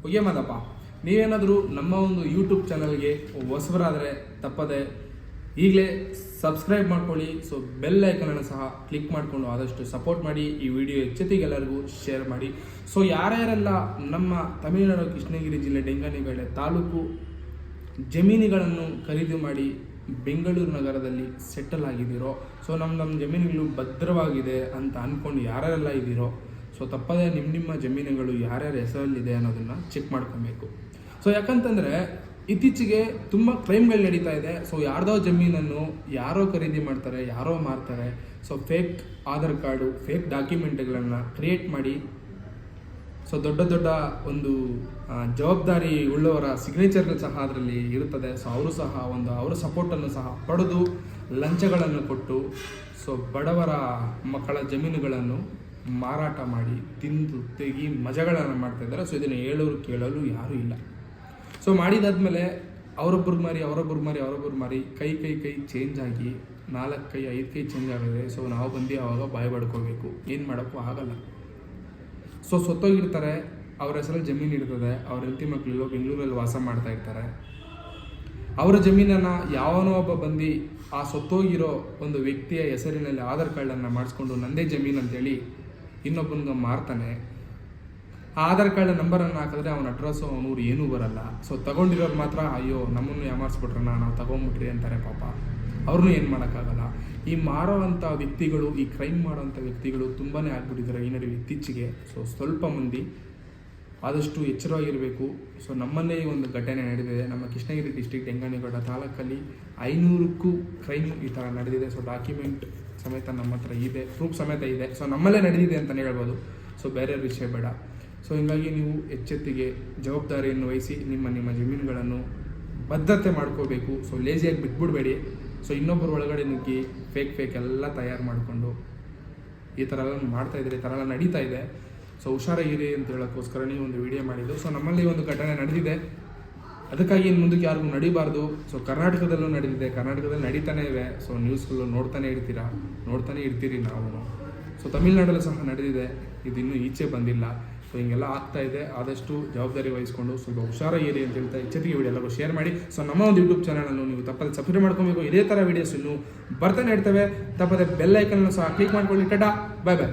ಹೊಗೆ ಮಾದಪ್ಪ. ನೀವೇನಾದರೂ ನಮ್ಮ ಒಂದು ಯೂಟ್ಯೂಬ್ ಚಾನಲ್ಗೆ ಹೊಸಬರಾದರೆ ತಪ್ಪದೆ ಈಗಲೇ ಸಬ್ಸ್ಕ್ರೈಬ್ ಮಾಡ್ಕೊಳ್ಳಿ. ಸೊ ಬೆಲ್ ಐಕನನ್ನು ಸಹ ಕ್ಲಿಕ್ ಮಾಡಿಕೊಂಡು ಆದಷ್ಟು ಸಪೋರ್ಟ್ ಮಾಡಿ. ಈ ವಿಡಿಯೋ ಹೆಚ್ಚೆತ್ತಿಗೆಲ್ಲರಿಗೂ ಶೇರ್ ಮಾಡಿ. ಸೊ ಯಾರ್ಯಾರೆಲ್ಲ ನಮ್ಮ ತಮಿಳುನಾಡು ಕೃಷ್ಣಗಿರಿ ಜಿಲ್ಲೆ ಡೆಂಗಾನಿಗಳೆ ತಾಲೂಕು ಜಮೀನುಗಳನ್ನು ಖರೀದಿ ಮಾಡಿ ಬೆಂಗಳೂರು ನಗರದಲ್ಲಿ ಸೆಟಲ್ ಆಗಿದ್ದೀರೋ, ಸೊ ನಮ್ಮ ಜಮೀನುಗಳು ಭದ್ರವಾಗಿದೆ ಅಂತ ಅಂದ್ಕೊಂಡು ಯಾರ್ಯಾರೆಲ್ಲ ಇದ್ದೀರೋ, ಸೊ ತಪ್ಪದೇ ನಿಮ್ಮ ಜಮೀನುಗಳು ಯಾರ್ಯಾರ ಹೆಸರಲ್ಲಿದೆ ಅನ್ನೋದನ್ನು ಚೆಕ್ ಮಾಡ್ಕೊಬೇಕು. ಸೊ ಯಾಕಂತಂದರೆ ಇತ್ತೀಚೆಗೆ ತುಂಬ ಕ್ರೈಮ್ಗಳು ನಡೀತಾ ಇದೆ. ಸೊ ಯಾರ್ದೋ ಜಮೀನನ್ನು ಯಾರೋ ಖರೀದಿ ಮಾಡ್ತಾರೆ, ಯಾರೋ ಮಾರ್ತಾರೆ. So fake Aadhaar card, fake ಡಾಕ್ಯುಮೆಂಟ್ಗಳನ್ನು ಕ್ರಿಯೇಟ್ ಮಾಡಿ, ಸೊ ದೊಡ್ಡ ದೊಡ್ಡ ಒಂದು ಜವಾಬ್ದಾರಿ ಉಳ್ಳವರ ಸಿಗ್ನೇಚರ್ಗಳು ಸಹ ಅದರಲ್ಲಿ ಇರುತ್ತದೆ. ಸೊ ಅವರು ಸಹ ಅವರ ಸಪೋರ್ಟನ್ನು ಸಹ ಪಡೆದು ಲಂಚಗಳನ್ನು ಕೊಟ್ಟು ಸೊ ಬಡವರ ಮಕ್ಕಳ ಜಮೀನುಗಳನ್ನು ಮಾರಾಟ ಮಾಡಿ ತಿಂದು ತೆಗಿ ಮಜಗಳನ್ನು ಮಾಡ್ತಾ ಇದ್ದಾರೆ. ಸೊ ಇದನ್ನು ಹೇಳೋರು ಕೇಳಲು ಯಾರೂ ಇಲ್ಲ. ಸೊ ಮಾಡಿದಾದ್ಮೇಲೆ ಅವರೊಬ್ಬರು ಮಾರಿ ಕೈ ಚೇಂಜ್ ಆಗಿ 4 ಕೈ 5 ಕೈ ಚೇಂಜ್ ಆಗಿದೆ. ಸೊ ನಾವು ಬಂದು ಆವಾಗ ಬಾಯಿ ಬಡ್ಕೋಬೇಕು, ಏನು ಮಾಡೋಕ್ಕೂ ಆಗಲ್ಲ. ಸೊ ಸೊತ್ತೋಗಿರ್ತಾರೆ, ಅವ್ರ ಹೆಸರಲ್ಲಿ ಜಮೀನು ಇರ್ತದೆ, ಅವ್ರ ಹೆಂಡತಿ ಮಕ್ಕಳು ಬೆಂಗಳೂರಲ್ಲಿ ವಾಸ ಮಾಡ್ತಾ ಇರ್ತಾರೆ. ಅವರ ಜಮೀನನ್ನು ಯಾವನೋ ಒಬ್ಬ ಬಂದು ಆ ಸೊತ್ತೋಗಿರೋ ಒಂದು ವ್ಯಕ್ತಿಯ ಹೆಸರಿನಲ್ಲಿ ಆಧಾರ್ ಕಾರ್ಡನ್ನು ಮಾಡಿಸ್ಕೊಂಡು ನಂದೇ ಜಮೀನು ಅಂತೇಳಿ ಇನ್ನೊಬ್ಬನಿಗೆ ಮಾರ್ತಾನೆ. ಆ ಆಧಾರ್ ಕಾರ್ಡ್ ನಂಬರನ್ನು ಹಾಕಿದ್ರೆ ಅವನ ಅಡ್ರೆಸ್ಸು ಅವನೂರು ಏನೂ ಬರಲ್ಲ. ಸೊ ತಗೊಂಡಿರೋರು ಮಾತ್ರ ಅಯ್ಯೋ ನಮ್ಮನ್ನು ಯಾಮಾರಿಸ್ಬಿಟ್ರಣ್ಣ, ನಾವು ತಗೊಂಬಿಟ್ರಿ ಅಂತಾರೆ. ಪಾಪ ಅವ್ರನ್ನೂ ಏನು ಮಾಡೋಕ್ಕಾಗಲ್ಲ. ಈ ಮಾರೋವಂಥ ವ್ಯಕ್ತಿಗಳು, ಈ ಕ್ರೈಮ್ ಮಾಡೋವಂಥ ವ್ಯಕ್ತಿಗಳು ತುಂಬಾ ಆಗ್ಬಿಟ್ಟಿದ್ದಾರೆ ಈ ನಡುವೆ ಇತ್ತೀಚೆಗೆ. ಸೊ ಸ್ವಲ್ಪ ಮಂದಿ ಆದಷ್ಟು ಎಚ್ಚರವಾಗಿರಬೇಕು. ಸೊ ನಮ್ಮಲ್ಲೇ ಈ ಒಂದು ಘಟನೆ ನಡೆದಿದೆ. ನಮ್ಮ ಕೃಷ್ಣಗಿರಿ ಡಿಸ್ಟ್ರಿಕ್ಟ್ ಡೆಂಗಾನಿಗೌಡ ತಾಲೂಕಲ್ಲಿ 500ಕ್ಕೂ ಕ್ರೈಮ್ ಈ ಥರ ನಡೆದಿದೆ. ಸೊ ಡಾಕ್ಯುಮೆಂಟ್ ಸಮೇತ ನಮ್ಮ ಹತ್ರ ಇದೆ, ಪ್ರೂಫ್ ಸಮೇತ ಇದೆ. ಸೊ ನಮ್ಮಲ್ಲೇ ನಡೆದಿದೆ ಅಂತಲೇ ಹೇಳ್ಬೋದು. ಸೊ ಬೇರೆ ವಿಷಯ ಬೇಡ. ಸೊ ಹೀಗಾಗಿ ನೀವು ಎಚ್ಚೆತ್ತಿಗೆ ಜವಾಬ್ದಾರಿಯನ್ನು ವಹಿಸಿ ನಿಮ್ಮ ಜಮೀನುಗಳನ್ನು ಭದ್ರತೆ ಮಾಡ್ಕೋಬೇಕು. ಸೊ ಲೇಜಿಯಾಗಿ ಬಿಟ್ಬಿಡಬೇಡಿ. ಸೊ ಇನ್ನೊಬ್ಬರು ಒಳಗಡೆ ನುಗ್ಗಿ ಫೇಕ್ ಎಲ್ಲ ತಯಾರು ಮಾಡಿಕೊಂಡು ಈ ಥರ ಎಲ್ಲ ಮಾಡ್ತಾಯಿದ್ದಾರೆ, ಈ ಥರ ಎಲ್ಲ ನಡೀತಾ ಇದೆ. ಸೊ ಹುಷಾರಾಗಿರಿ ಅಂತ ಹೇಳೋಕ್ಕೋಸ್ಕರ ನೀವು ಒಂದು ವಿಡಿಯೋ ಮಾಡಿದ್ದು. ಸೊ ನಮ್ಮಲ್ಲಿ ಒಂದು ಘಟನೆ ನಡೆದಿದೆ, ಅದಕ್ಕಾಗಿ ಇನ್ನು ಮುಂದಕ್ಕೆ ಯಾರಿಗೂ ನಡಿಬಾರ್ದು. ಸೊ ಕರ್ನಾಟಕದಲ್ಲೂ ನಡೆದಿದೆ, ಕರ್ನಾಟಕದಲ್ಲಿ ನಡೀತಾನೆ ಇವೆ. ಸೊ ನ್ಯೂಸ್ಗಳು ನೋಡ್ತಾನೆ ಇರ್ತೀರಿ ನಾವು. ಸೊ ತಮಿಳ್ನಾಡಲ್ಲೂ ಸಹ ನಡೆದಿದೆ, ಇದಿನ್ನೂ ಈಚೆ ಬಂದಿಲ್ಲ. ಸೊ ಹಿಂಗೆಲ್ಲ ಆಗ್ತಾ ಇದೆ. ಆದಷ್ಟು ಜವಾಬ್ದಾರಿ ವಹಿಸ್ಕೊಂಡು ಸ್ವಲ್ಪ ಹುಷಾರಾಗಿರಿ ಅಂತ ಹೇಳ್ತಾ ಎಚ್ಚರಿಕೆ ವಿಡಿಯೋ ಎಲ್ಲರೂ ಶೇರ್ ಮಾಡಿ. ಸೊ ನಮ್ಮ ಒಂದು ಯೂಟ್ಯೂಬ್ ಚಾನಲನ್ನು ನೀವು ತಪ್ಪದೆ ಸಬ್ಸ್ಕ್ರೈಬ್ ಮಾಡ್ಕೊಬೇಕು. ಇದೇ ಥರ ವೀಡಿಯೋಸ್ ಇನ್ನೂ ಬರ್ತಾನೆ ಇರ್ತವೆ. ತಪ್ಪದೆ ಬೆಲ್ ಐಕನ್ನು ಸಹ ಕ್ಲಿಕ್ ಮಾಡ್ಕೊಳ್ಳಿ. ಟಾಟಾ, ಬಾಯ್.